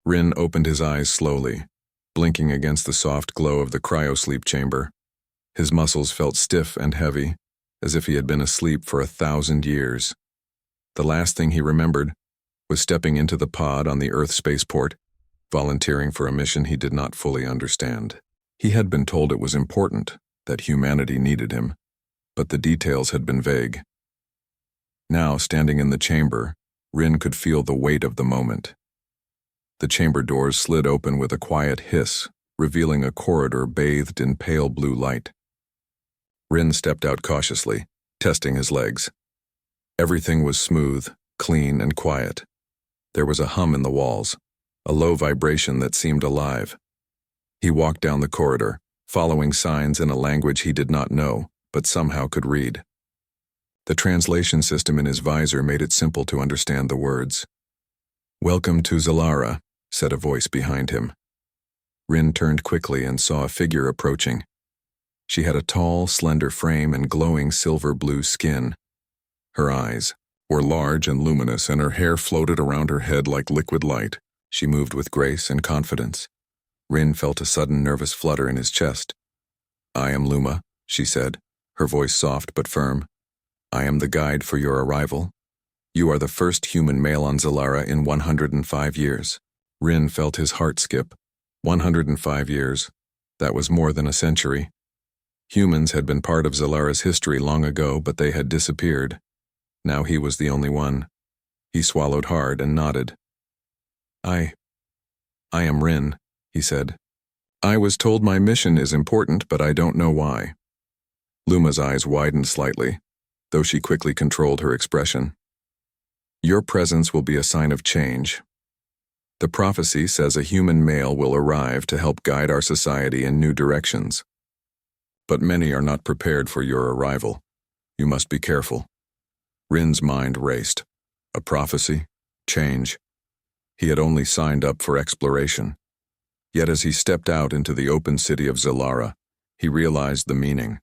Rin opened his eyes slowly, blinking against the soft glow of the cryosleep chamber. His muscles felt stiff and heavy, as if he had been asleep for 1,000 years. The last thing he remembered was stepping into the pod on the Earth spaceport, volunteering for a mission he did not fully understand. He had been told it was important, that humanity needed him, but the details had been vague. Now, standing in the chamber, Rin could feel the weight of the moment. The chamber doors slid open with a quiet hiss, revealing a corridor bathed in pale blue light. Rin stepped out cautiously, testing his legs. Everything was smooth, clean, and quiet. There was a hum in the walls, a low vibration that seemed alive. He walked down the corridor, following signs in a language he did not know, but somehow could read. The translation system in his visor made it simple to understand the words. "Welcome to Zalara," said a voice behind him. Rin turned quickly and saw a figure approaching. She had a tall, slender frame and glowing silver-blue skin. Her eyes were large and luminous, and her hair floated around her head like liquid light. She moved with grace and confidence. Rin felt a sudden nervous flutter in his chest. "I am Luma," she said, her voice soft but firm. "I am the guide for your arrival. You are the first human male on Zalara in 105 years. Rin felt his heart skip. 105 years. That was more than a century. Humans had been part of Zalara's history long ago, but they had disappeared. Now he was the only one. He swallowed hard and nodded. I am Rin," he said. "I was told my mission is important, but I don't know why." Luma's eyes widened slightly, though she quickly controlled her expression. "Your presence will be a sign of change. The prophecy says a human male will arrive to help guide our society in new directions. But many are not prepared for your arrival. You must be careful." Rin's mind raced. A prophecy? Change? He had only signed up for exploration. Yet as he stepped out into the open city of Zalara, he realized the meaning.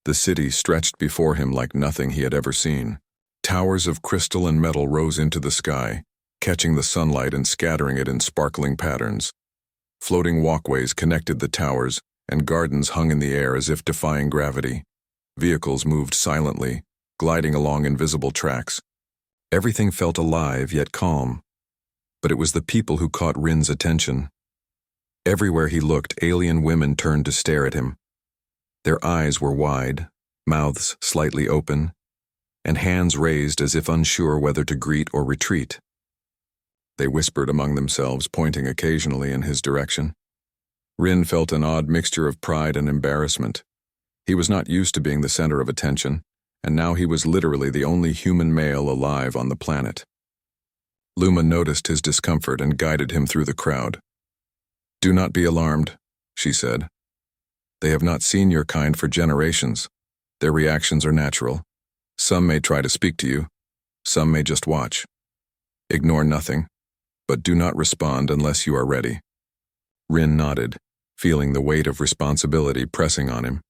The city stretched before him like nothing he had ever seen. Towers of crystal and metal rose into the sky, catching the sunlight and scattering it in sparkling patterns. Floating walkways connected the towers, and gardens hung in the air as if defying gravity. Vehicles moved silently, gliding along invisible tracks. Everything felt alive yet calm. But it was the people who caught Rin's attention. Everywhere he looked, alien women turned to stare at him. Their eyes were wide, mouths slightly open, and hands raised as if unsure whether to greet or retreat. They whispered among themselves, pointing occasionally in his direction. Rin felt an odd mixture of pride and embarrassment. He was not used to being the center of attention, and now he was literally the only human male alive on the planet. Luma noticed his discomfort and guided him through the crowd. "Do not be alarmed," she said. "They have not seen your kind for generations. Their reactions are natural. Some may try to speak to you. Some may just watch. Ignore nothing, but do not respond unless you are ready." Rin nodded, feeling the weight of responsibility pressing on him.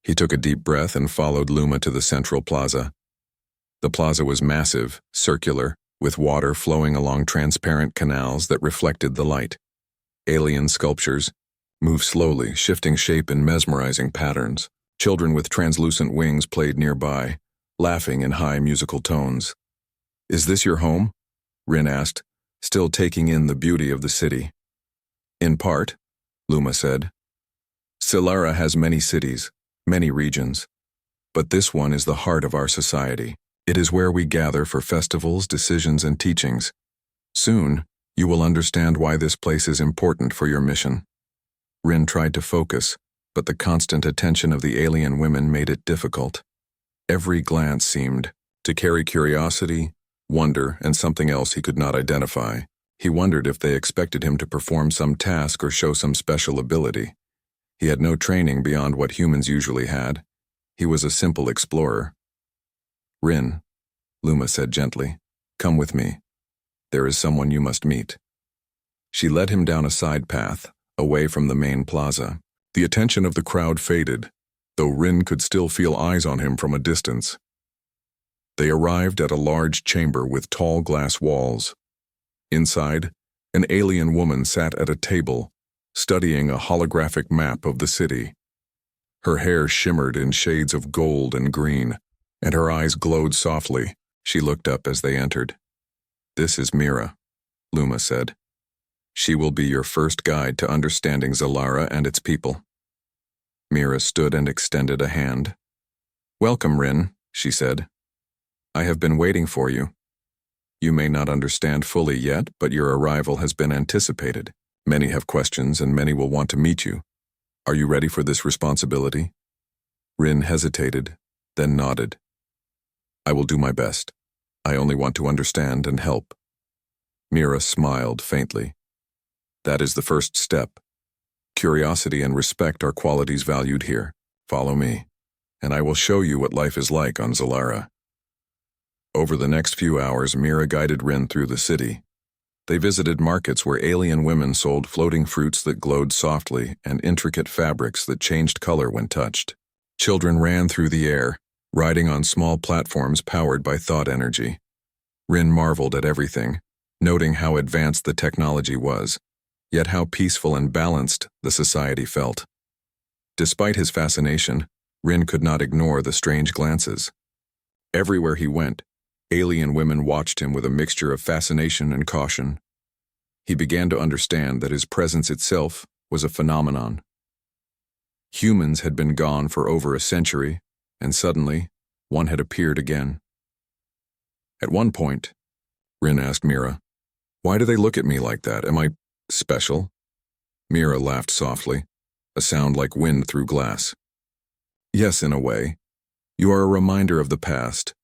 He took a deep breath and followed Luma to the central plaza. The plaza was massive, circular, with water flowing along transparent canals that reflected the light. Alien sculptures moved slowly, shifting shape in mesmerizing patterns. Children with translucent wings played nearby, laughing in high musical tones. "Is this your home?" Rin asked, still taking in the beauty of the city. "In part," Luma said. "Zalara has many cities, many regions, but this one is the heart of our society. It is where we gather for festivals, decisions, and teachings. Soon, you will understand why this place is important for your mission." Rin tried to focus, but the constant attention of the alien women made it difficult. Every glance seemed to carry curiosity, wonder, and something else he could not identify. He wondered if they expected him to perform some task or show some special ability. He had no training beyond what humans usually had. He was a simple explorer. "Rin," Luma said gently, "come with me. There is someone you must meet." She led him down a side path, away from the main plaza. The attention of the crowd faded, though Rin could still feel eyes on him from a distance. They arrived at a large chamber with tall glass walls. Inside, An alien woman sat at a table, studying a holographic map of the city. Her hair shimmered in shades of gold and green, and her eyes glowed softly. She looked up as they entered. "This is Mira," Luma said. "She will be your first guide to understanding Zalara and its people." Mira stood and extended a hand. "Welcome, Rin," she said. "I have been waiting for you. You may not understand fully yet, but your arrival has been anticipated. Many have questions and many will want to meet you. Are you ready for this responsibility?" Rin hesitated, then nodded. "I will do my best. I only want to understand and help." Mira smiled faintly. "That is the first step. Curiosity and respect are qualities valued here. Follow me, and I will show you what life is like on Zalara." Over the next few hours, Mira guided Rin through the city. They visited markets where alien women sold floating fruits that glowed softly and intricate fabrics that changed color when touched. Children ran through the air, riding on small platforms powered by thought energy. Rin marveled at everything, noting how advanced the technology was, yet how peaceful and balanced the society felt. Despite his fascination, Rin could not ignore the strange glances. Everywhere he went, alien women watched him with a mixture of fascination and caution. He began to understand that his presence itself was a phenomenon. Humans had been gone for over a century, and suddenly, one had appeared again. At one point, Rin asked Mira, "Why do they look at me like that? Am I special?" Mira laughed softly, a sound like wind through glass. "Yes, in a way. You are a reminder of the past,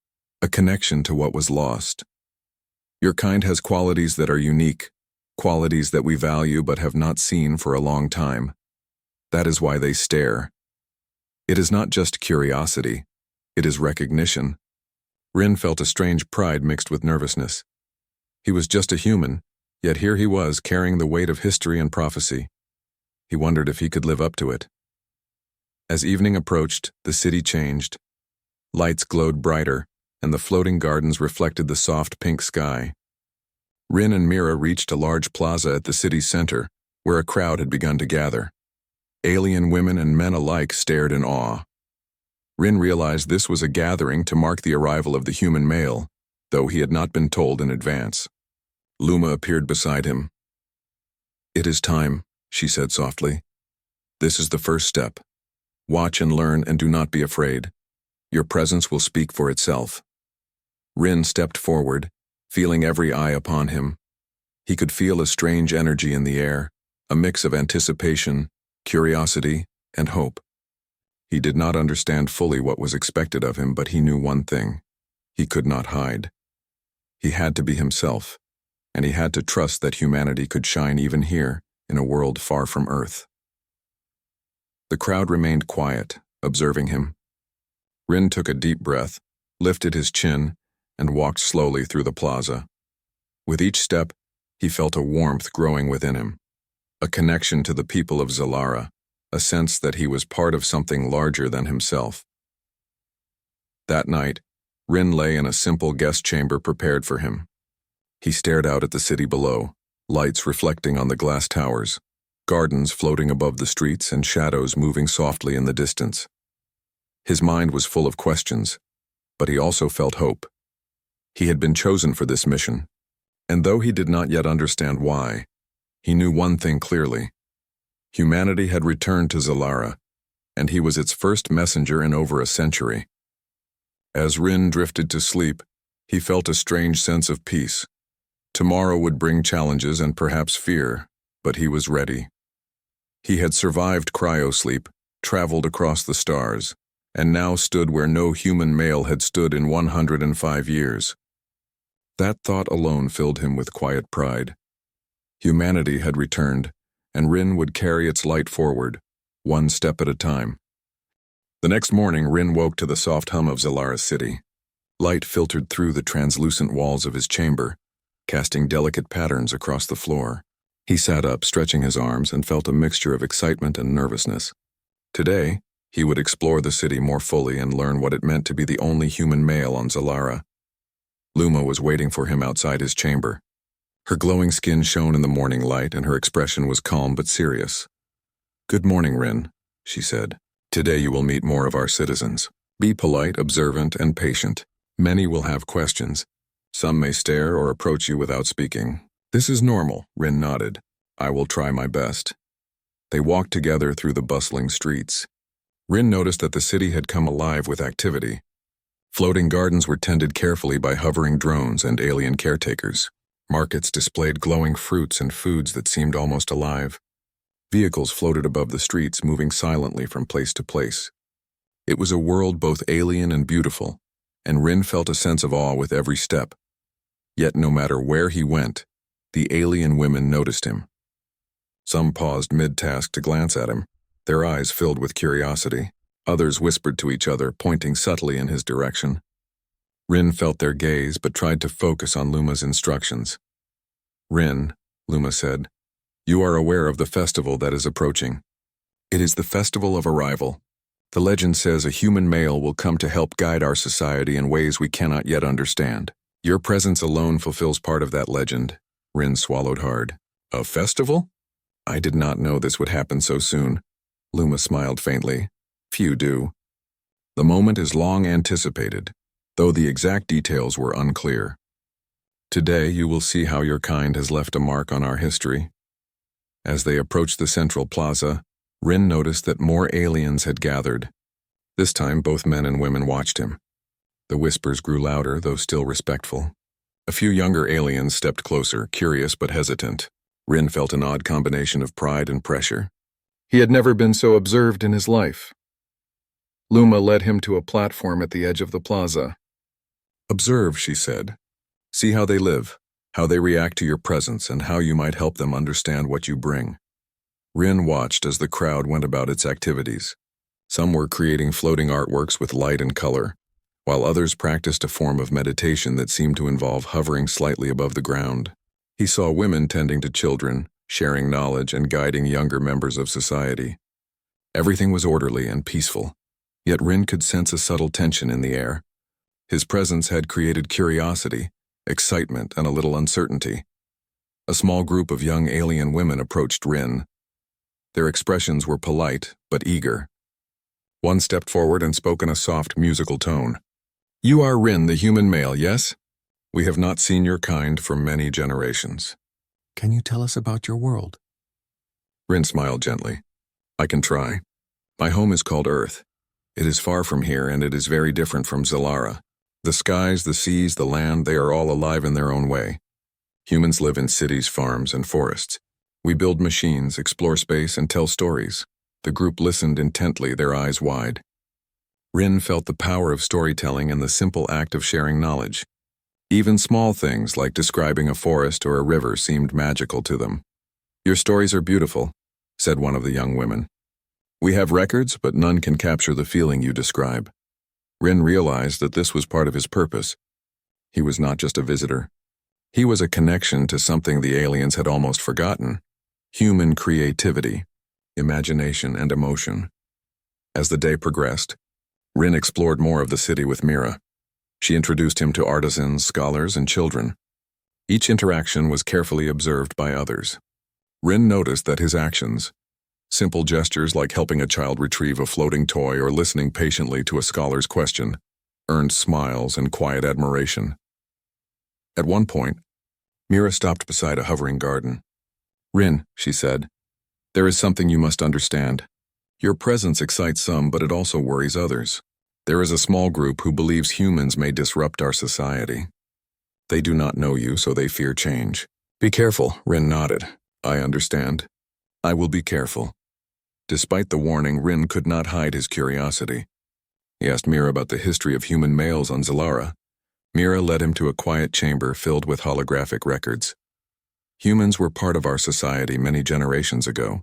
a connection to what was lost. Your kind has qualities that are unique, qualities that we value but have not seen for a long time. That is why they stare. It is not just curiosity, it is recognition." Rin felt a strange pride mixed with nervousness. He was just a human, yet here he was carrying the weight of history and prophecy. He wondered if he could live up to it. As evening approached, the city changed. Lights glowed brighter, and the floating gardens reflected the soft pink sky. Rin and Mira reached a large plaza at the city's center, where a crowd had begun to gather. Alien women and men alike stared in awe. Rin realized this was a gathering to mark the arrival of the human male, though he had not been told in advance. Luma appeared beside him. "It is time," she said softly. "This is the first step. Watch and learn and do not be afraid. Your presence will speak for itself." Rin stepped forward, feeling every eye upon him. He could feel a strange energy in the air, a mix of anticipation, curiosity, and hope. He did not understand fully what was expected of him, but he knew one thing. He could not hide. He had to be himself, and he had to trust that humanity could shine even here, in a world far from Earth. The crowd remained quiet, observing him. Rin took a deep breath, lifted his chin, and walked slowly through the plaza. With each step, he felt a warmth growing within him, a connection to the people of Zalara, a sense that he was part of something larger than himself. That night, Rin lay in a simple guest chamber prepared for him. He stared out at the city below, lights reflecting on the glass towers, gardens floating above the streets and shadows moving softly in the distance. His mind was full of questions, but he also felt hope. He had been chosen for this mission, and though he did not yet understand why, he knew one thing clearly. Humanity had returned to Zalara, and he was its first messenger in over a century. As Rin drifted to sleep, he felt a strange sense of peace. Tomorrow would bring challenges and perhaps fear, but he was ready. He had survived cryosleep, traveled across the stars, and now stood where no human male had stood in 105 years. That thought alone filled him with quiet pride. Humanity had returned, and Rin would carry its light forward, one step at a time. The next morning, Rin woke to the soft hum of Zalara's city. Light filtered through the translucent walls of his chamber, casting delicate patterns across the floor. He sat up, stretching his arms, and felt a mixture of excitement and nervousness. Today, he would explore the city more fully and learn what it meant to be the only human male on Zalara. Luma was waiting for him outside his chamber. Her glowing skin shone in the morning light, and her expression was calm but serious. "Good morning, Rin," she said. "Today you will meet more of our citizens. Be polite, observant, and patient. Many will have questions. Some may stare or approach you without speaking. This is normal," Rin nodded. "I will try my best." They walked together through the bustling streets. Rin noticed that the city had come alive with activity. Floating gardens were tended carefully by hovering drones and alien caretakers. Markets displayed glowing fruits and foods that seemed almost alive. Vehicles floated above the streets, moving silently from place to place. It was a world both alien and beautiful, and Rin felt a sense of awe with every step. Yet no matter where he went, the alien women noticed him. Some paused mid-task to glance at him, their eyes filled with curiosity. Others whispered to each other, pointing subtly in his direction. Rin felt their gaze but tried to focus on Luma's instructions. "Rin," Luma said, "you are aware of the festival that is approaching. It is the Festival of Arrival. The legend says a human male will come to help guide our society in ways we cannot yet understand. Your presence alone fulfills part of that legend." Rin swallowed hard. "A festival? I did not know this would happen so soon." Luma smiled faintly. "Few do. The moment is long anticipated, though the exact details were unclear. Today you will see how your kind has left a mark on our history." As they approached the central plaza, Rin noticed that more aliens had gathered. This time both men and women watched him. The whispers grew louder, though still respectful. A few younger aliens stepped closer, curious but hesitant. Rin felt an odd combination of pride and pressure. He had never been so observed in his life. Luma led him to a platform at the edge of the plaza. "Observe," she said. "See how they live, how they react to your presence, and how you might help them understand what you bring." Rin watched as the crowd went about its activities. Some were creating floating artworks with light and color, while others practiced a form of meditation that seemed to involve hovering slightly above the ground. He saw women tending to children, sharing knowledge, and guiding younger members of society. Everything was orderly and peaceful, yet Rin could sense a subtle tension in the air. His presence had created curiosity, excitement, and a little uncertainty. A small group of young alien women approached Rin. Their expressions were polite but eager. One stepped forward and spoke in a soft, musical tone. "You are Rin, the human male, yes? We have not seen your kind for many generations. Can you tell us about your world?" Rin smiled gently. "I can try. My home is called Earth. It is far from here, and it is very different from Zilara. The skies, the seas, the land, they are all alive in their own way. Humans live in cities, farms, and forests. We build machines, explore space, and tell stories." The group listened intently, their eyes wide. Rin felt the power of storytelling and the simple act of sharing knowledge. Even small things like describing a forest or a river seemed magical to them. "Your stories are beautiful," said one of the young women. "We have records, but none can capture the feeling you describe." Rin realized that this was part of his purpose. He was not just a visitor. He was a connection to something the aliens had almost forgotten: human creativity, imagination, and emotion. As the day progressed, Rin explored more of the city with Mira. She introduced him to artisans, scholars, and children. Each interaction was carefully observed by others. Rin noticed that his actions, simple gestures like helping a child retrieve a floating toy or listening patiently to a scholar's question, earned smiles and quiet admiration. At one point, Mira stopped beside a hovering garden. "Rin," she said, "there is something you must understand. Your presence excites some, but it also worries others. There is a small group who believes humans may disrupt our society. They do not know you, so they fear change. Be careful," Rin nodded. "I understand. I will be careful." Despite the warning, Rin could not hide his curiosity. He asked Mira about the history of human males on Zilara. Mira led him to a quiet chamber filled with holographic records. "Humans were part of our society many generations ago,"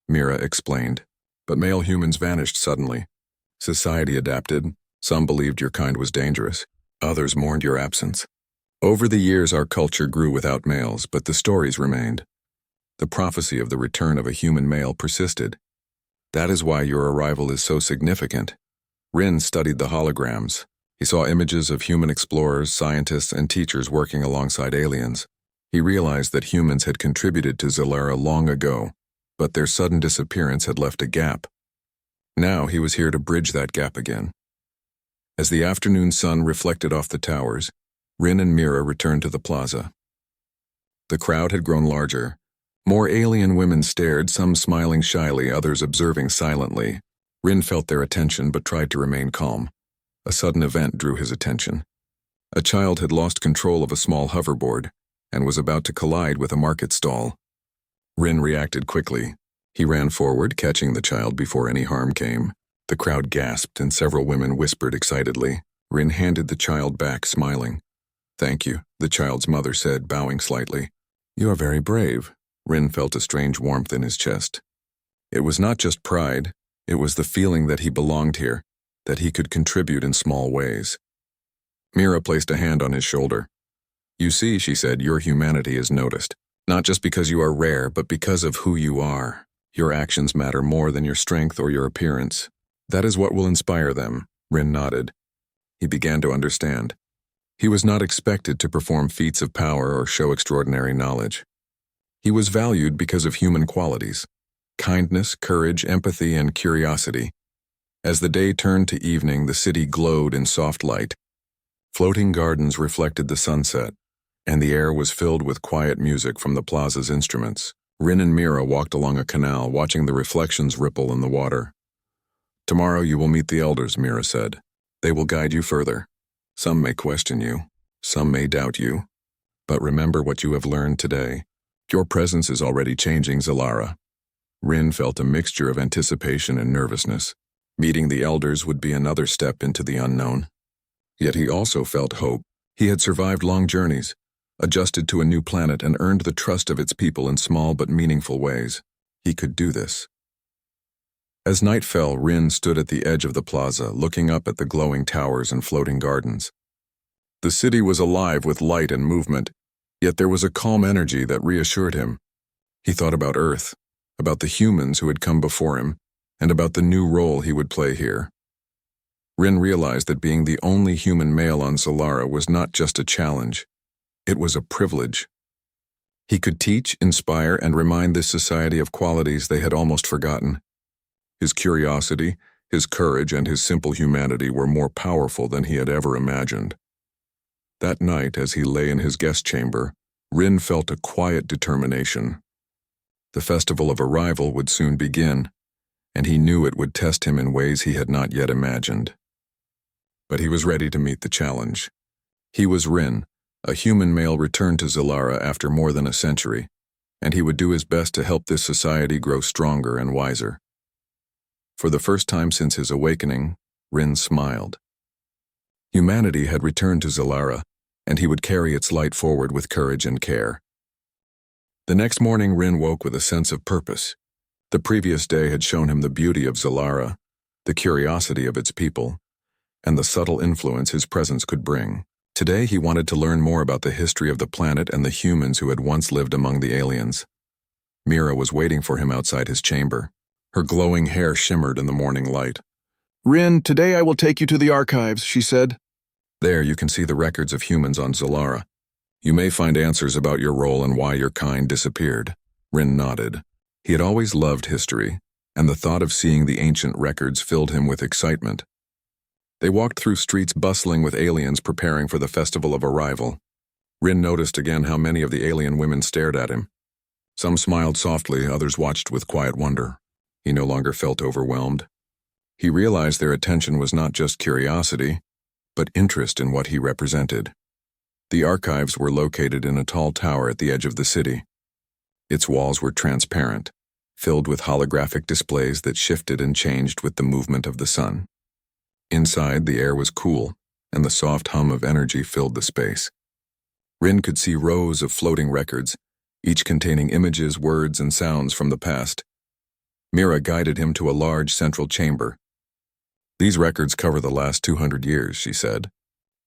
Mira explained, "but male humans vanished suddenly. Society adapted. Some believed your kind was dangerous. Others mourned your absence. Over the years, our culture grew without males, but the stories remained. The prophecy of the return of a human male persisted. That is why your arrival is so significant." Rin studied the holograms. He saw images of human explorers, scientists, and teachers working alongside aliens. He realized that humans had contributed to Zalara long ago, but their sudden disappearance had left a gap. Now he was here to bridge that gap again. As the afternoon sun reflected off the towers, Rin and Mira returned to the plaza. The crowd had grown larger. More alien women stared, some smiling shyly, others observing silently. Rin felt their attention but tried to remain calm. A sudden event drew his attention. A child had lost control of a small hoverboard and was about to collide with a market stall. Rin reacted quickly. He ran forward, catching the child before any harm came. The crowd gasped and several women whispered excitedly. Rin handed the child back, smiling. "Thank you," the child's mother said, bowing slightly. "You are very brave." Rin felt a strange warmth in his chest. It was not just pride, it was the feeling that he belonged here, that he could contribute in small ways. Mira placed a hand on his shoulder. "You see," she said, "your humanity is noticed. Not just because you are rare, but because of who you are. Your actions matter more than your strength or your appearance. That is what will inspire them." Rin nodded. He began to understand. He was not expected to perform feats of power or show extraordinary knowledge. He was valued because of human qualities: kindness, courage, empathy, and curiosity. As the day turned to evening, the city glowed in soft light. Floating gardens reflected the sunset, and the air was filled with quiet music from the plaza's instruments. Rin and Mira walked along a canal, watching the reflections ripple in the water. "Tomorrow you will meet the elders," Mira said. "They will guide you further. Some may question you, some may doubt you, but remember what you have learned today. Your presence is already changing Zalara." Rin felt a mixture of anticipation and nervousness. Meeting the elders would be another step into the unknown. Yet he also felt hope. He had survived long journeys, adjusted to a new planet, and earned the trust of its people in small but meaningful ways. He could do this. As night fell, Rin stood at the edge of the plaza, looking up at the glowing towers and floating gardens. The city was alive with light and movement, yet there was a calm energy that reassured him. He thought about Earth, about the humans who had come before him, and about the new role he would play here. Rin realized that being the only human male on Zalara was not just a challenge, it was a privilege. He could teach, inspire, and remind this society of qualities they had almost forgotten. His curiosity, his courage, and his simple humanity were more powerful than he had ever imagined. That night, as he lay in his guest chamber, Rin felt a quiet determination. The festival of arrival would soon begin, and he knew it would test him in ways he had not yet imagined. But he was ready to meet the challenge. He was Rin, a human male returned to Zalara after more than a century, and he would do his best to help this society grow stronger and wiser. For the first time since his awakening, Rin smiled. Humanity had returned to Zalara, and he would carry its light forward with courage and care. The next morning, Rin woke with a sense of purpose. The previous day had shown him the beauty of Zalara, the curiosity of its people, and the subtle influence his presence could bring. Today he wanted to learn more about the history of the planet and the humans who had once lived among the aliens. Mira was waiting for him outside his chamber. Her glowing hair shimmered in the morning light. "Rin, today I will take you to the archives," she said. "There you can see the records of humans on Zalara. You may find answers about your role and why your kind disappeared." Rin nodded. He had always loved history, and the thought of seeing the ancient records filled him with excitement. They walked through streets bustling with aliens preparing for the festival of arrival. Rin noticed again how many of the alien women stared at him. Some smiled softly, others watched with quiet wonder. He no longer felt overwhelmed. He realized their attention was not just curiosity, but interest in what he represented. The archives were located in a tall tower at the edge of the city. Its walls were transparent, filled with holographic displays that shifted and changed with the movement of the sun. Inside, the air was cool, and the soft hum of energy filled the space. Rin could see rows of floating records, each containing images, words, and sounds from the past. Mira guided him to a large central chamber. "These records cover the last 200 years, she said.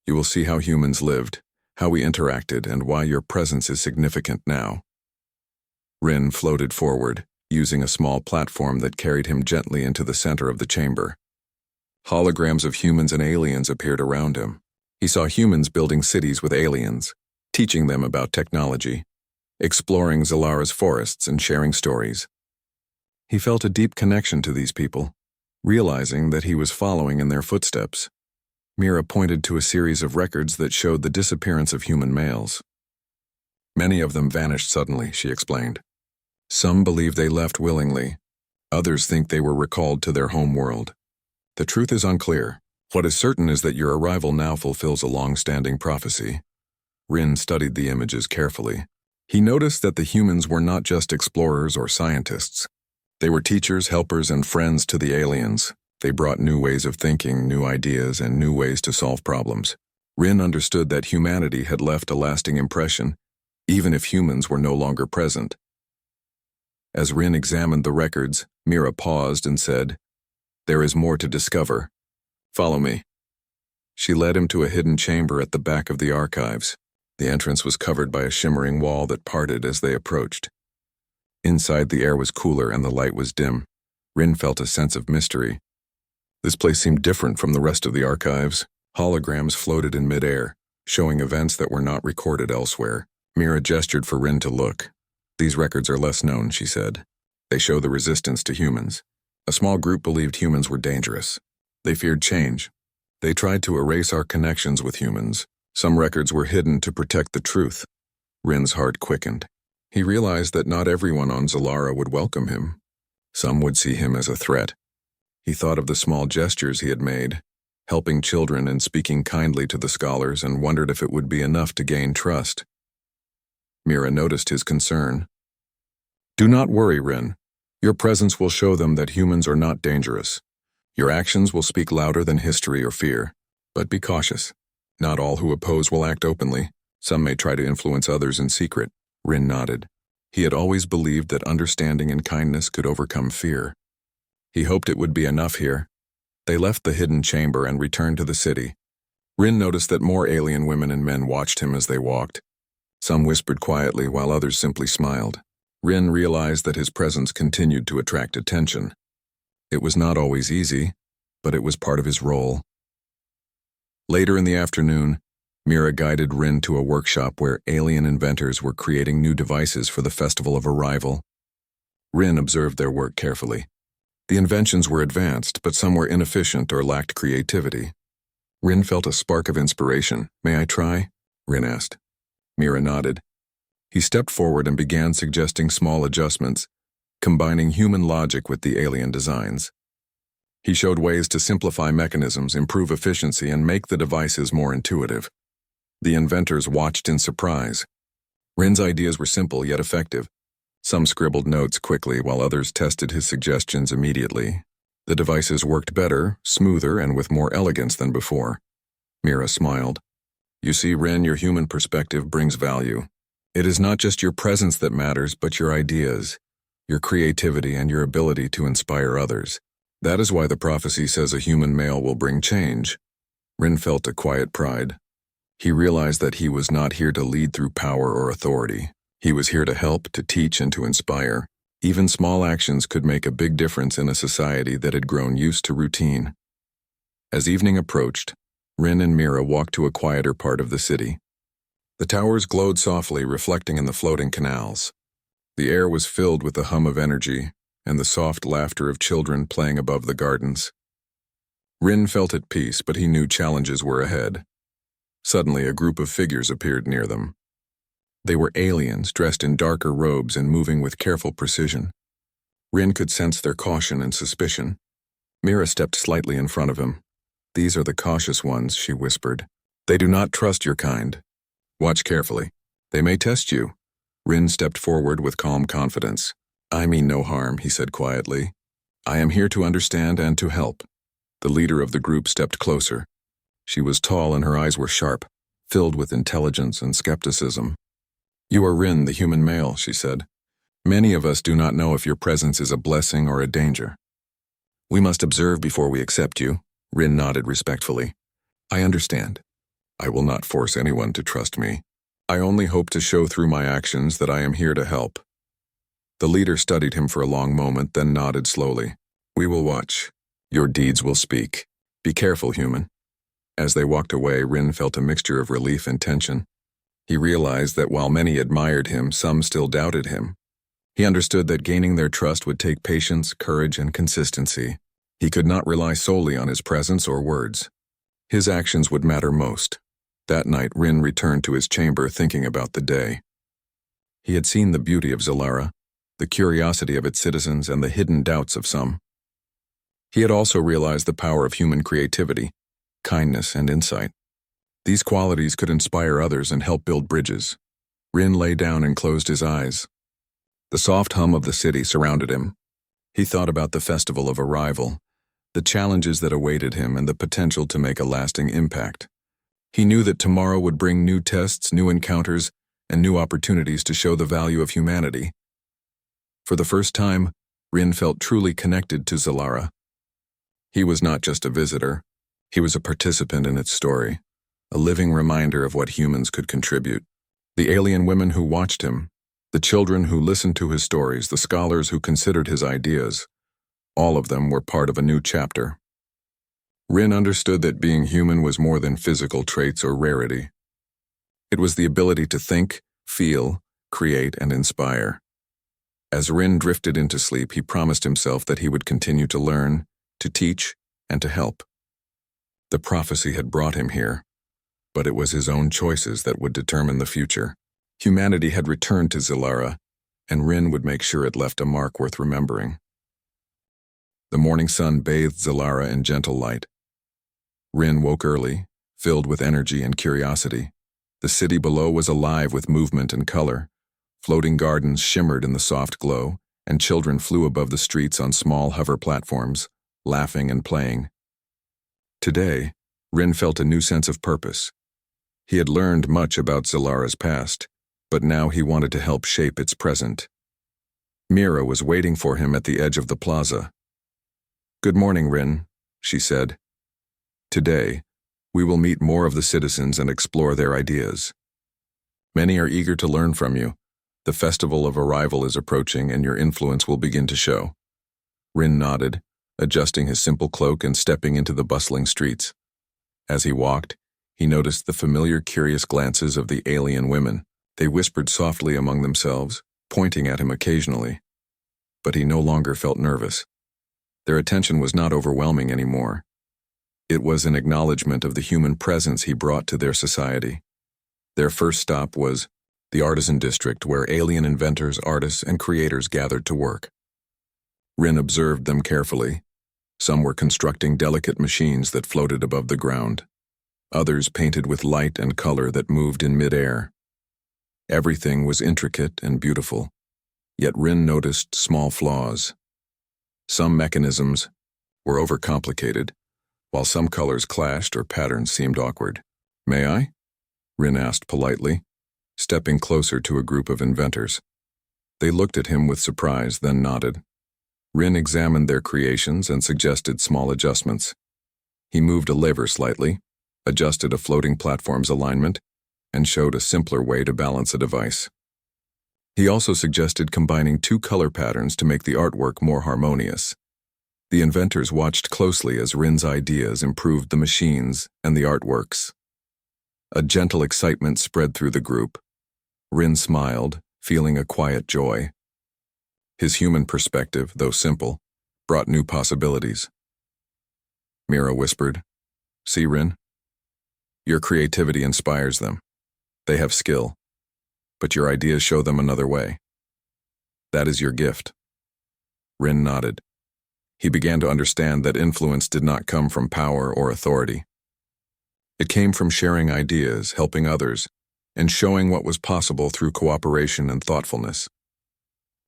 "You will see how humans lived, how we interacted, and why your presence is significant now." Rin floated forward, using a small platform that carried him gently into the center of the chamber. Holograms of humans and aliens appeared around him. He saw humans building cities with aliens, teaching them about technology, exploring Zalara's forests and sharing stories. He felt a deep connection to these people, realizing that he was following in their footsteps. Mira pointed to a series of records that showed the disappearance of human males. Many of them vanished suddenly, she explained. Some believe they left willingly. Others think they were recalled to their home world. The truth is unclear. What is certain is that your arrival now fulfills a long-standing prophecy. Rin studied the images carefully. He noticed that the humans were not just explorers or scientists. They were teachers, helpers, and friends to the aliens. They brought new ways of thinking, new ideas, and new ways to solve problems. Rin understood that humanity had left a lasting impression, even if humans were no longer present. As Rin examined the records, Mira paused and said, "There is more to discover. Follow me." She led him to a hidden chamber at the back of the archives. The entrance was covered by a shimmering wall that parted as they approached. Inside, the air was cooler and the light was dim. Rin felt a sense of mystery. This place seemed different from the rest of the archives. Holograms floated in midair, showing events that were not recorded elsewhere. Mira gestured for Rin to look. "These records are less known," she said. "They show the resistance to humans. A small group believed humans were dangerous. They feared change. They tried to erase our connections with humans. Some records were hidden to protect the truth." Rin's heart quickened. He realized that not everyone on Zalara would welcome him. Some would see him as a threat. He thought of the small gestures he had made, helping children and speaking kindly to the scholars, and wondered if it would be enough to gain trust. Mira noticed his concern. "Do not worry, Rin. Your presence will show them that humans are not dangerous. Your actions will speak louder than history or fear. But be cautious. Not all who oppose will act openly. Some may try to influence others in secret." Rin nodded. He had always believed that understanding and kindness could overcome fear. He hoped it would be enough here. They left the hidden chamber and returned to the city. Rin noticed that more alien women and men watched him as they walked. Some whispered quietly while others simply smiled. Rin realized that his presence continued to attract attention. It was not always easy, but it was part of his role. Later in the afternoon, Mira guided Rin to a workshop where alien inventors were creating new devices for the Festival of Arrival. Rin observed their work carefully. The inventions were advanced, but some were inefficient or lacked creativity. Rin felt a spark of inspiration. "May I try?" Rin asked. Mira nodded. He stepped forward and began suggesting small adjustments, combining human logic with the alien designs. He showed ways to simplify mechanisms, improve efficiency, and make the devices more intuitive. The inventors watched in surprise. Rin's ideas were simple yet effective. Some scribbled notes quickly while others tested his suggestions immediately. The devices worked better, smoother, and with more elegance than before. Mira smiled. "You see, Rin, your human perspective brings value. It is not just your presence that matters, but your ideas, your creativity, and your ability to inspire others. That is why the prophecy says a human male will bring change." Rin felt a quiet pride. He realized that he was not here to lead through power or authority. He was here to help, to teach, and to inspire. Even small actions could make a big difference in a society that had grown used to routine. As evening approached, Rin and Mira walked to a quieter part of the city. The towers glowed softly, reflecting in the floating canals. The air was filled with the hum of energy and the soft laughter of children playing above the gardens. Rin felt at peace, but he knew challenges were ahead. Suddenly, a group of figures appeared near them. They were aliens, dressed in darker robes and moving with careful precision. Rin could sense their caution and suspicion. Mira stepped slightly in front of him. "These are the cautious ones," she whispered. "They do not trust your kind. Watch carefully. They may test you." Rin stepped forward with calm confidence. "I mean no harm," he said quietly. "I am here to understand and to help." The leader of the group stepped closer. She was tall and her eyes were sharp, filled with intelligence and skepticism. "You are Rin, the human male," she said. "Many of us do not know if your presence is a blessing or a danger. We must observe before we accept you." Rin nodded respectfully. "I understand. I will not force anyone to trust me. I only hope to show through my actions that I am here to help." The leader studied him for a long moment, then nodded slowly. "We will watch. Your deeds will speak. Be careful, human." As they walked away, Rin felt a mixture of relief and tension. He realized that while many admired him, some still doubted him. He understood that gaining their trust would take patience, courage, and consistency. He could not rely solely on his presence or words. His actions would matter most. That night, Rin returned to his chamber thinking about the day. He had seen the beauty of Zalara, the curiosity of its citizens, and the hidden doubts of some. He had also realized the power of human creativity, kindness, and insight. These qualities could inspire others and help build bridges. Rin lay down and closed his eyes. The soft hum of the city surrounded him. He thought about the festival of arrival, the challenges that awaited him, and the potential to make a lasting impact. He knew that tomorrow would bring new tests, new encounters, and new opportunities to show the value of humanity. For the first time, Rin felt truly connected to Zalara. He was not just a visitor. He was a participant in its story, a living reminder of what humans could contribute. The alien women who watched him, the children who listened to his stories, the scholars who considered his ideas, all of them were part of a new chapter. Rin understood that being human was more than physical traits or rarity. It was the ability to think, feel, create, and inspire. As Rin drifted into sleep, he promised himself that he would continue to learn, to teach, and to help. The prophecy had brought him here, but it was his own choices that would determine the future. Humanity had returned to Zalara, and Rin would make sure it left a mark worth remembering. The morning sun bathed Zalara in gentle light. Rin woke early, filled with energy and curiosity. The city below was alive with movement and color. Floating gardens shimmered in the soft glow, and children flew above the streets on small hover platforms, laughing and playing. Today, Rin felt a new sense of purpose. He had learned much about Zalara's past, but now he wanted to help shape its present. Mira was waiting for him at the edge of the plaza. "Good morning, Rin," she said. "Today, we will meet more of the citizens and explore their ideas. Many are eager to learn from you. The festival of arrival is approaching, and your influence will begin to show." Rin nodded, adjusting his simple cloak and stepping into the bustling streets. As he walked, he noticed the familiar, curious glances of the alien women. They whispered softly among themselves, pointing at him occasionally. But he no longer felt nervous. Their attention was not overwhelming anymore. It was an acknowledgement of the human presence he brought to their society. Their first stop was the artisan district, where alien inventors, artists, and creators gathered to work. Rin observed them carefully. Some were constructing delicate machines that floated above the ground. Others painted with light and color that moved in mid-air. Everything was intricate and beautiful, yet Rin noticed small flaws. Some mechanisms were overcomplicated, while some colors clashed or patterns seemed awkward. "May I?" Rin asked politely, stepping closer to a group of inventors. They looked at him with surprise, then nodded. Rin examined their creations and suggested small adjustments. He moved a lever slightly, adjusted a floating platform's alignment, and showed a simpler way to balance a device. He also suggested combining two color patterns to make the artwork more harmonious. The inventors watched closely as Rin's ideas improved the machines and the artworks. A gentle excitement spread through the group. Rin smiled, feeling a quiet joy. His human perspective, though simple, brought new possibilities. Mira whispered, "See, Rin? Your creativity inspires them. They have skill, but your ideas show them another way. That is your gift." Rin nodded. He began to understand that influence did not come from power or authority. It came from sharing ideas, helping others, and showing what was possible through cooperation and thoughtfulness.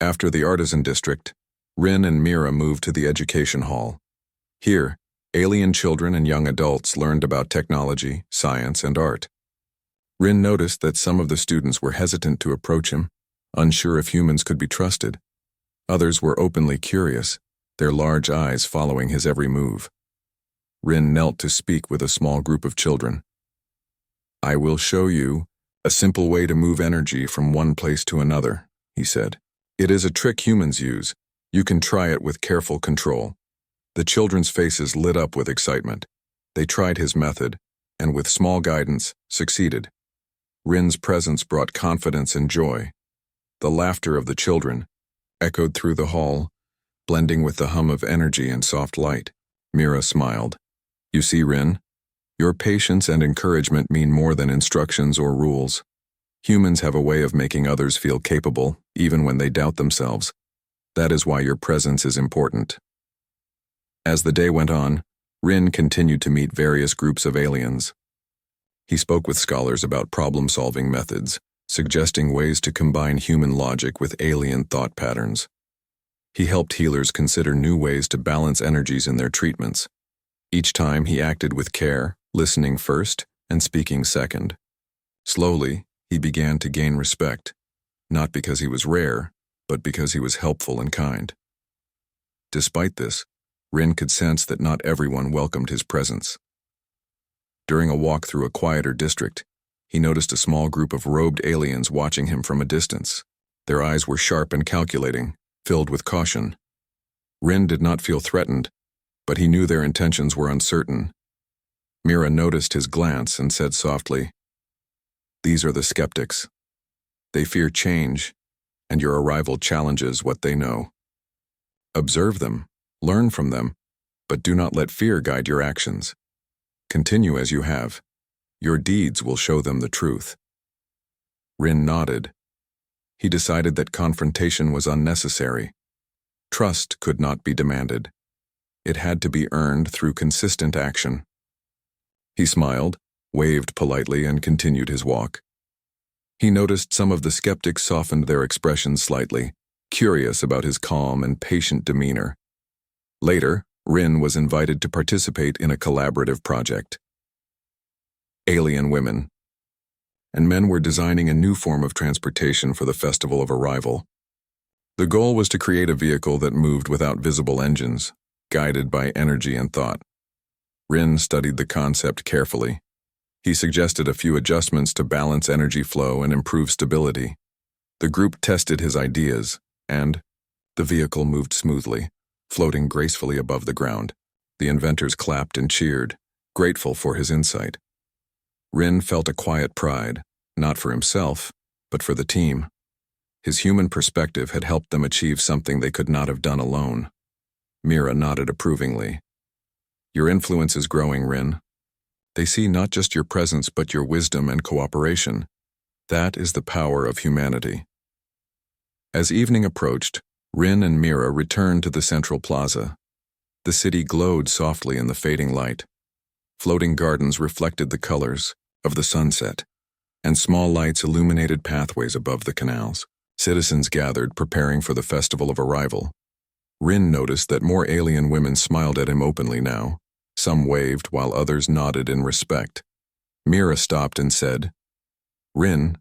After the artisan district, Rin and Mira moved to the education hall. Here, alien children and young adults learned about technology, science, and art. Rin noticed that some of the students were hesitant to approach him, unsure if humans could be trusted. Others were openly curious, their large eyes following his every move. Rin knelt to speak with a small group of children. "I will show you a simple way to move energy from one place to another," he said. "It is a trick humans use. You can try it with careful control." The children's faces lit up with excitement. They tried his method, and with small guidance, succeeded. Rin's presence brought confidence and joy. The laughter of the children echoed through the hall, blending with the hum of energy and soft light. Mira smiled. You see, Rin, your patience and encouragement mean more than instructions or rules. Humans have a way of making others feel capable, even when they doubt themselves. That is why your presence is important. As the day went on, Rin continued to meet various groups of aliens. He spoke with scholars about problem-solving methods, suggesting ways to combine human logic with alien thought patterns. He helped healers consider new ways to balance energies in their treatments. Each time he acted with care, listening first and speaking second. Slowly, he began to gain respect, not because he was rare, but because he was helpful and kind. Despite this, Rin could sense that not everyone welcomed his presence. During a walk through a quieter district, he noticed a small group of robed aliens watching him from a distance. Their eyes were sharp and calculating, filled with caution. Rin did not feel threatened, but he knew their intentions were uncertain. Mira noticed his glance and said softly, "These are the skeptics. They fear change, and your arrival challenges what they know. Observe them, learn from them, but do not let fear guide your actions. Continue as you have. Your deeds will show them the truth." Rin nodded. He decided that confrontation was unnecessary. Trust could not be demanded. It had to be earned through consistent action. He smiled, waved politely, and continued his walk. He noticed some of the skeptics softened their expressions slightly, curious about his calm and patient demeanor. Later, Rin was invited to participate in a collaborative project. Alien women and men were designing a new form of transportation for the Festival of Arrival. The goal was to create a vehicle that moved without visible engines, guided by energy and thought. Rin studied the concept carefully. He suggested a few adjustments to balance energy flow and improve stability. The group tested his ideas, and the vehicle moved smoothly, floating gracefully above the ground. The inventors clapped and cheered, grateful for his insight. Rin felt a quiet pride, not for himself, but for the team. His human perspective had helped them achieve something they could not have done alone. Mira nodded approvingly. Your influence is growing, Rin. They see not just your presence but your wisdom and cooperation. That is the power of humanity. As evening approached, Rin and Mira returned to the central plaza. The city glowed softly in the fading light. Floating gardens reflected the colors of the sunset, and small lights illuminated pathways above the canals. Citizens gathered, preparing for the Festival of Arrival. Rin noticed that more alien women smiled at him openly now. Some waved while others nodded in respect. Mira stopped and said, "Rin,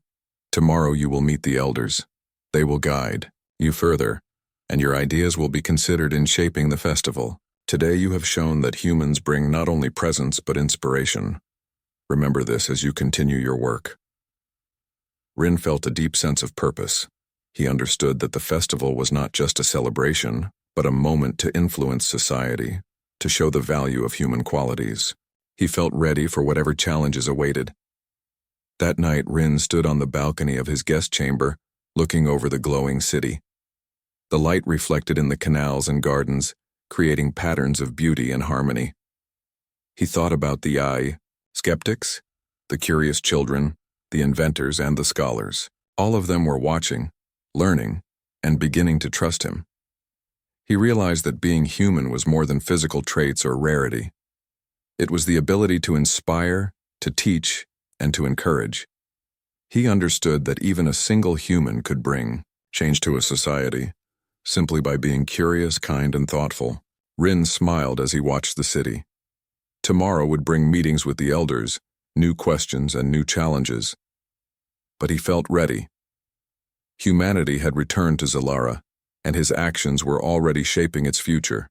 tomorrow you will meet the elders. They will guide you further, and your ideas will be considered in shaping the festival. Today you have shown that humans bring not only presence but inspiration. Remember this as you continue your work." Rin felt a deep sense of purpose. He understood that the festival was not just a celebration, but a moment to influence society, to show the value of human qualities. He felt ready for whatever challenges awaited. That night, Rin stood on the balcony of his guest chamber, looking over the glowing city. The light reflected in the canals and gardens, creating patterns of beauty and harmony. He thought about the skeptics, the curious children, the inventors, and the scholars. All of them were watching, learning, and beginning to trust him. He realized that being human was more than physical traits or rarity. It was the ability to inspire, to teach, and to encourage. He understood that even a single human could bring change to a society, simply by being curious, kind, and thoughtful. Rin smiled as he watched the city. Tomorrow would bring meetings with the elders, new questions and new challenges. But he felt ready. Humanity had returned to Zalara, and his actions were already shaping its future.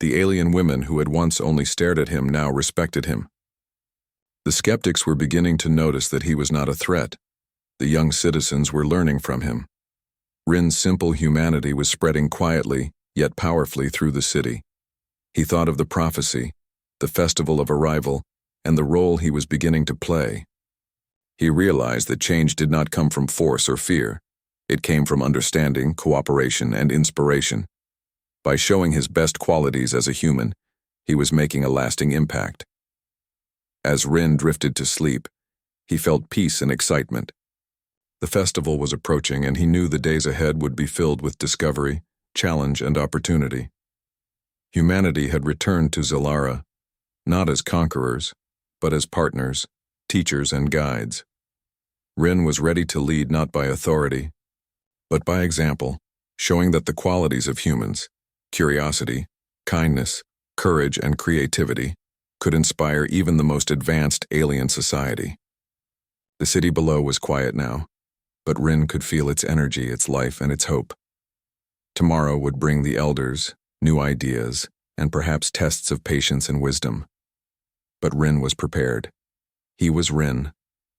The alien women who had once only stared at him now respected him. The skeptics were beginning to notice that he was not a threat. The young citizens were learning from him. Rin's simple humanity was spreading quietly, yet powerfully through the city. He thought of the prophecy, the Festival of Arrival, and the role he was beginning to play. He realized that change did not come from force or fear. It came from understanding, cooperation, and inspiration. By showing his best qualities as a human, he was making a lasting impact. As Rin drifted to sleep, he felt peace and excitement. The festival was approaching, and he knew the days ahead would be filled with discovery, challenge, and opportunity. Humanity had returned to Zalara, not as conquerors, but as partners, teachers, and guides. Rin was ready to lead not by authority, but by example, showing that the qualities of humans, curiosity, kindness, courage, and creativity, could inspire even the most advanced alien society. The city below was quiet now, but Rin could feel its energy, its life, and its hope. Tomorrow would bring the elders, new ideas, and perhaps tests of patience and wisdom. But Rin was prepared. He was Rin,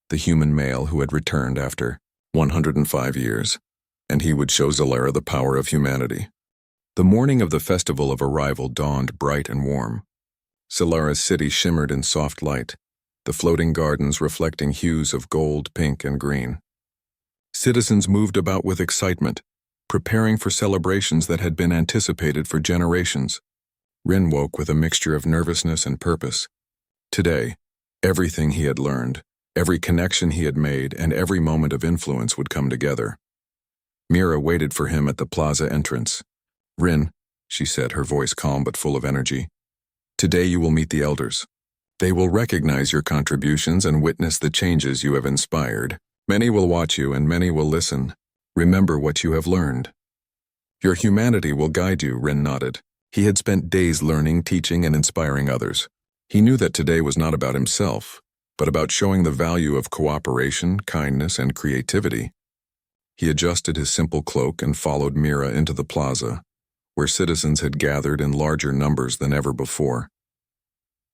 the human male who had returned after 105 years, and he would show Zalara the power of humanity. The morning of the festival of arrival dawned bright and warm. Zalara's city shimmered in soft light, the floating gardens reflecting hues of gold, pink, and green. Citizens moved about with excitement, preparing for celebrations that had been anticipated for generations. Rin woke with a mixture of nervousness and purpose. Today, everything he had learned, every connection he had made, and every moment of influence would come together. Mira waited for him at the plaza entrance. "Rin," she said, her voice calm but full of energy, "today you will meet the elders. They will recognize your contributions and witness the changes you have inspired. Many will watch you and many will listen. Remember what you have learned. Your humanity will guide you," Rin nodded. He had spent days learning, teaching, and inspiring others. He knew that today was not about himself, but about showing the value of cooperation, kindness, and creativity. He adjusted his simple cloak and followed Mira into the plaza, where citizens had gathered in larger numbers than ever before.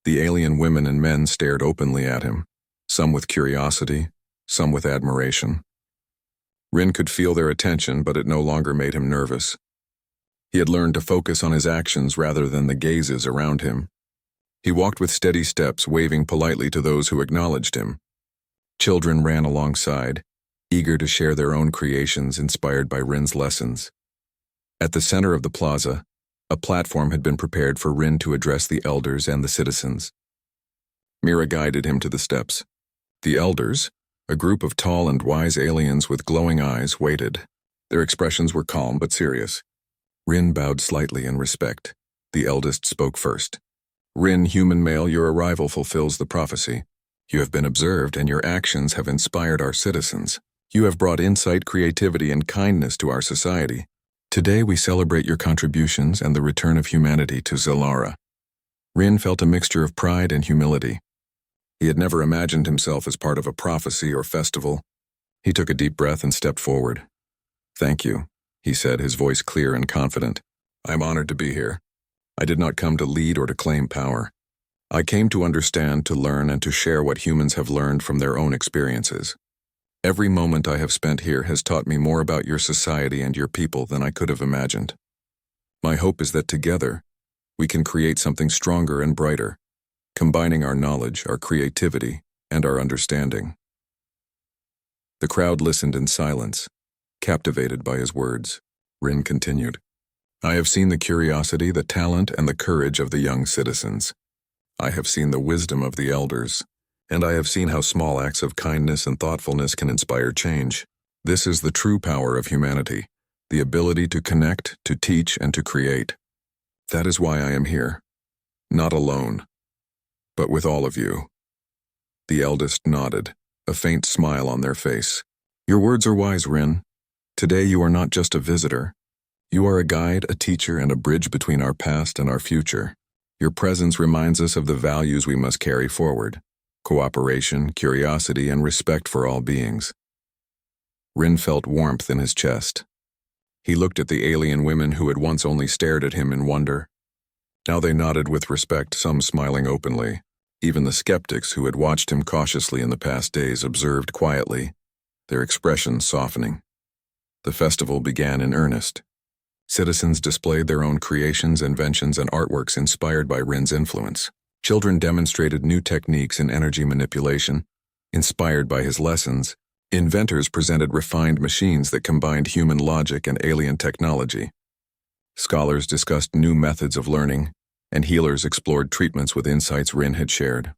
The alien women and men stared openly at him, some with curiosity, some with admiration. Rin could feel their attention, but it no longer made him nervous. He had learned to focus on his actions rather than the gazes around him. He walked with steady steps, waving politely to those who acknowledged him. Children ran alongside, eager to share their own creations inspired by Rin's lessons. At the center of the plaza, a platform had been prepared for Rin to address the elders and the citizens. Mira guided him to the steps. The elders, a group of tall and wise aliens with glowing eyes, waited. Their expressions were calm but serious. Rin bowed slightly in respect. The eldest spoke first. "Rin, human male, your arrival fulfills the prophecy. You have been observed and your actions have inspired our citizens. You have brought insight, creativity, and kindness to our society. Today we celebrate your contributions and the return of humanity to Zalara." Rin felt a mixture of pride and humility. He had never imagined himself as part of a prophecy or festival. He took a deep breath and stepped forward. "Thank you," he said, his voice clear and confident. "I'm honored to be here. I did not come to lead or to claim power. I came to understand, to learn, and to share what humans have learned from their own experiences. Every moment I have spent here has taught me more about your society and your people than I could have imagined. My hope is that together, we can create something stronger and brighter, combining our knowledge, our creativity, and our understanding." The crowd listened in silence, captivated by his words. Rin continued, "I have seen the curiosity, the talent, and the courage of the young citizens. I have seen the wisdom of the elders, and I have seen how small acts of kindness and thoughtfulness can inspire change. This is the true power of humanity, the ability to connect, to teach, and to create. That is why I am here, not alone, but with all of you." The eldest nodded, a faint smile on their face. "Your words are wise, Rin. Today you are not just a visitor. You are a guide, a teacher, and a bridge between our past and our future. Your presence reminds us of the values we must carry forward: cooperation, curiosity, and respect for all beings." Rin felt warmth in his chest. He looked at the alien women who had once only stared at him in wonder. Now they nodded with respect, some smiling openly. Even the skeptics who had watched him cautiously in the past days observed quietly, their expressions softening. The festival began in earnest. Citizens displayed their own creations, inventions, and artworks inspired by Rin's influence. Children demonstrated new techniques in energy manipulation, Inspired by his lessons, inventors presented refined machines that combined human logic and alien technology. Scholars discussed new methods of learning, and healers explored treatments with insights Rin had shared.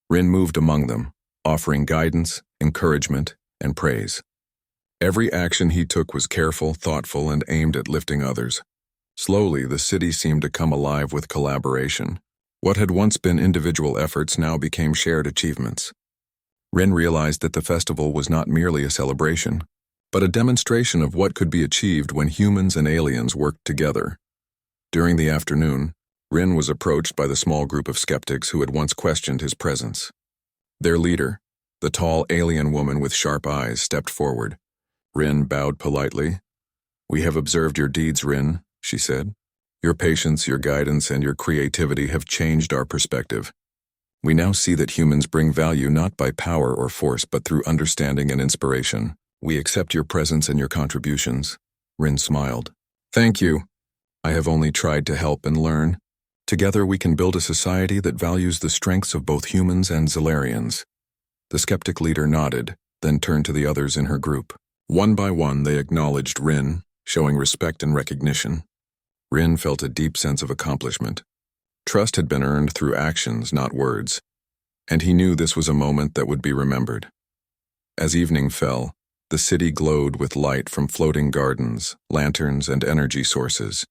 Rin moved among them, offering guidance, encouragement, and praise. Every action he took was careful, thoughtful, and aimed at lifting others. Slowly, the city seemed to come alive with collaboration. What had once been individual efforts now became shared achievements. Rin realized that the festival was not merely a celebration, but a demonstration of what could be achieved when humans and aliens worked together. During the afternoon, Rin was approached by the small group of skeptics who had once questioned his presence. Their leader, the tall alien woman with sharp eyes, stepped forward. Rin bowed politely. "We have observed your deeds, Rin," she said. "Your patience, your guidance, and your creativity have changed our perspective. We now see that humans bring value not by power or force, but through understanding and inspiration. We accept your presence and your contributions." Rin smiled. "Thank you. I have only tried to help and learn. Together we can build a society that values the strengths of both humans and Zalarians." The skeptic leader nodded, then turned to the others in her group. One by one, they acknowledged Rin, showing respect and recognition. Rin felt a deep sense of accomplishment. Trust had been earned through actions, not words, and he knew this was a moment that would be remembered. As evening fell, the city glowed with light from floating gardens, lanterns, and energy sources.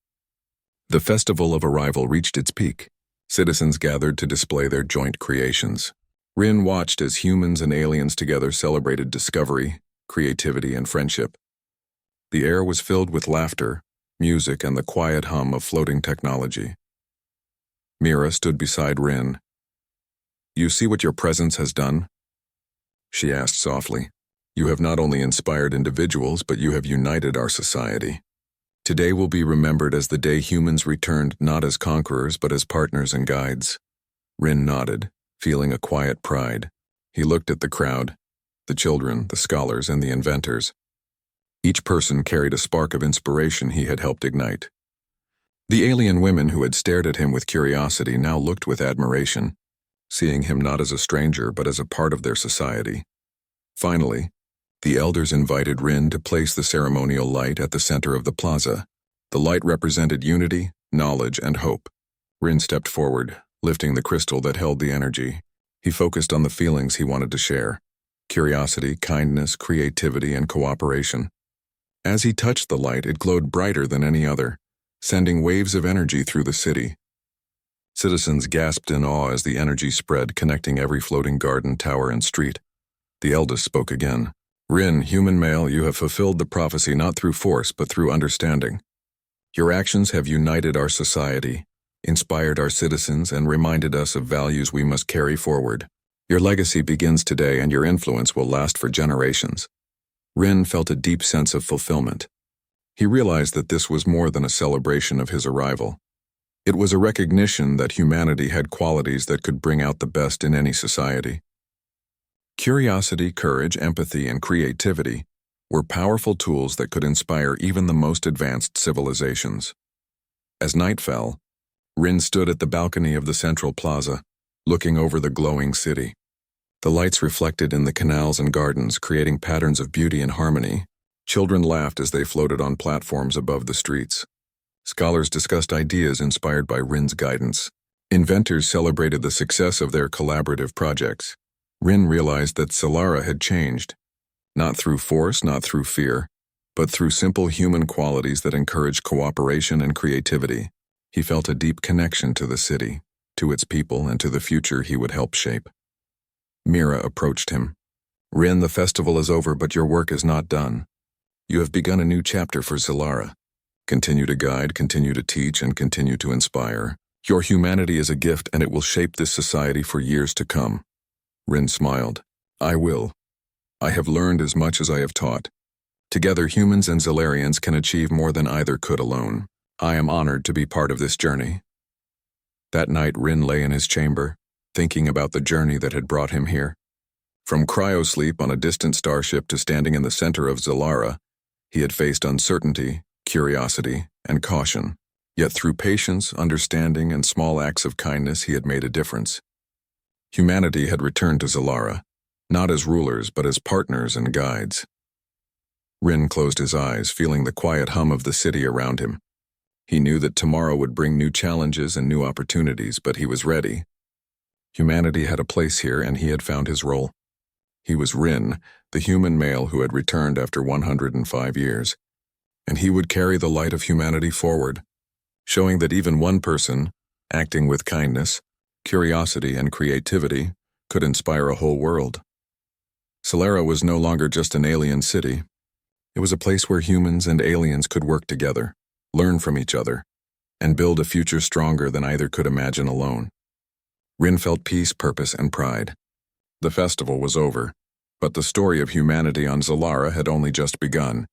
The festival of arrival reached its peak. Citizens gathered to display their joint creations. Rin watched as humans and aliens together celebrated discovery, creativity, and friendship. The air was filled with laughter, music, and the quiet hum of floating technology. Mira stood beside Rin. "You see what your presence has done?" she asked softly. "You have not only inspired individuals, but you have united our society. Today will be remembered as the day humans returned not as conquerors, but as partners and guides." Rin nodded, feeling a quiet pride. He looked at the crowd, the children, the scholars, and the inventors. Each person carried a spark of inspiration he had helped ignite. The alien women who had stared at him with curiosity now looked with admiration, seeing him not as a stranger but as a part of their society. Finally, the elders invited Rin to place the ceremonial light at the center of the plaza. The light represented unity, knowledge, and hope. Rin stepped forward, lifting the crystal that held the energy. He focused on the feelings he wanted to share: curiosity, kindness, creativity, and cooperation. As he touched the light, it glowed brighter than any other, sending waves of energy through the city. Citizens gasped in awe as the energy spread, connecting every floating garden, tower, and street. The eldest spoke again. "Rin, human male, you have fulfilled the prophecy not through force, but through understanding. Your actions have united our society, inspired our citizens, and reminded us of values we must carry forward. Your legacy begins today, and your influence will last for generations." Rin felt a deep sense of fulfillment. He realized that this was more than a celebration of his arrival. It was a recognition that humanity had qualities that could bring out the best in any society. Curiosity, courage, empathy, and creativity were powerful tools that could inspire even the most advanced civilizations. As night fell, Rin stood at the balcony of the central plaza, looking over the glowing city. The lights reflected in the canals and gardens, creating patterns of beauty and harmony. Children laughed as they floated on platforms above the streets. Scholars discussed ideas inspired by Rin's guidance. Inventors celebrated the success of their collaborative projects. Rin realized that Solara had changed, not through force, not through fear, but through simple human qualities that encouraged cooperation and creativity. He felt a deep connection to the city, to its people, and to the future he would help shape. Mira approached him. "Rin, the festival is over, but your work is not done. You have begun a new chapter for Solara. Continue to guide, continue to teach, and continue to inspire. Your humanity is a gift, and it will shape this society for years to come." Rin smiled. "I will. I have learned as much as I have taught. Together, humans and Zalarians can achieve more than either could alone. I am honored to be part of this journey." That night, Rin lay in his chamber, thinking about the journey that had brought him here. From cryosleep on a distant starship to standing in the center of Zalara, he had faced uncertainty, curiosity, and caution. Yet through patience, understanding, and small acts of kindness, he had made a difference. Humanity had returned to Zalara, not as rulers but as partners and guides. Rin closed his eyes, feeling the quiet hum of the city around him. He knew that tomorrow would bring new challenges and new opportunities, but he was ready. Humanity had a place here, and he had found his role. He was Rin, the human male who had returned after 105 years. And he would carry the light of humanity forward, showing that even one person, acting with kindness, curiosity, and creativity, could inspire a whole world. Solera was no longer just an alien city. It was a place where humans and aliens could work together, learn from each other, and build a future stronger than either could imagine alone. Rin felt peace, purpose, and pride. The festival was over, but the story of humanity on Zalara had only just begun.